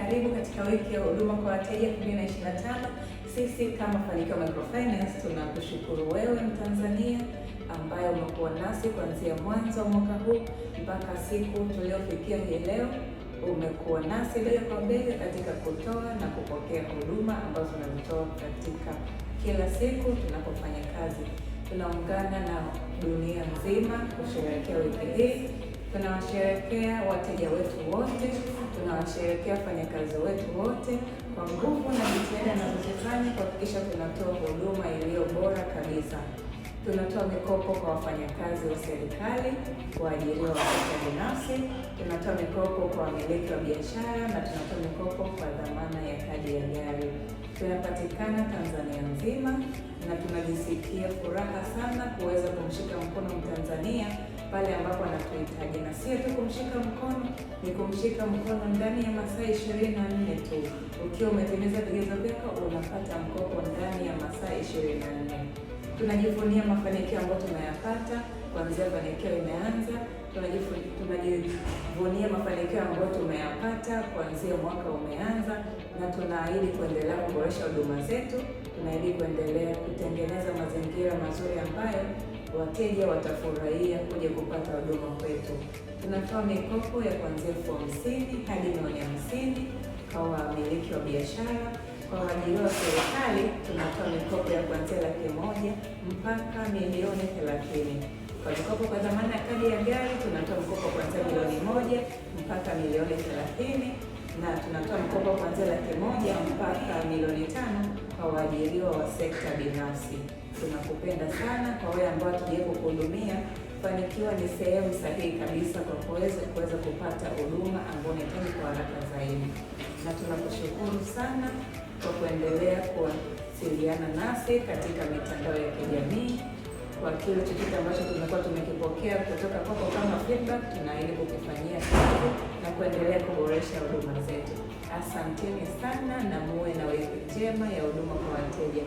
Karibu katika wiki ya huduma kwa wateja 2025. Sisi kama Fanikio Microfinance tunakushukuru wewe Mtanzania ambaye umekuwa nasi kuanzia mwanzo wa mwaka huu mpaka siku tuliofikia hii leo. Umekuwa nasi bega kwa bega katika kutoa na kupokea huduma ambazo tunazitoa katika kila siku tunapofanya kazi. Tunaungana na dunia nzima kusherehekea wiki hii. Tunawasherehekea wateja wetu wote, tunawasherehekea wafanyakazi wetu wote kwa nguvu na jitihada tunazozifanya kuhakikisha tunatoa huduma iliyo bora kabisa. Tunatoa mikopo kwa wafanyakazi wa serikali, waajiriwa wa sekta binafsi, tunatoa mikopo kwa wamiliki wa biashara na tunatoa mikopo kwa dhamana ya kadi ya gari. Tunapatikana Tanzania nzima na tunajisikia furaha sana kuweza kumshika mkono Mtanzania pale ambapo anatuhitaji, na sio tu kumshika mkono, ni kumshika mkono ndani ya masaa 24 tu. Ukiwa umetimiza vigezo vyako unapata mkopo ndani ya masaa 24. Tunajivunia mafanikio ambayo tunayapata kuanzia Fanikio imeanza. Tunajivunia mafanikio ambayo tumeyapata kuanzia mwaka umeanza, na tunaahidi kuendelea kuboresha huduma zetu. Tunaahidi kuendelea kutengeneza mazingira mazuri ambayo wateja watafurahia kuja kupata huduma kwetu. Tunatoa mikopo ya kuanzia $50,000 hadi $50,000 kwa wamiliki wa biashara. Kwa waajiriwa wa serikali tunatoa mikopo ya kuanzia $100,000 mpaka $30,000. Kwa mikopo kwa dhamana ya kadi ya gari tunatoa mkopo kuanzia $1,000,000 mpaka $30,000, na tunatoa mkopo kuanzia $100,000 mpaka $500,000 kwa waajiriwa wa sekta binafsi. Tunakupenda sana. Kwa wewe ambao tujaye kukuhudumia, Fanikiwa ni sehemu sahihi kabisa kwa kuweza kupata huduma ambayo unahitaji kwa haraka zaidi, na tunakushukuru sana kwa kuendelea kuwasiliana nasi katika mitandao ya kijamii. Kwa kile chochote ambacho tumekuwa tumekipokea kutoka kwako kama feedback, tunaahidi kukifanyia kazi na kuendelea kuboresha huduma zetu. Asanteni sana na muwe na wiki njema ya huduma kwa wateja.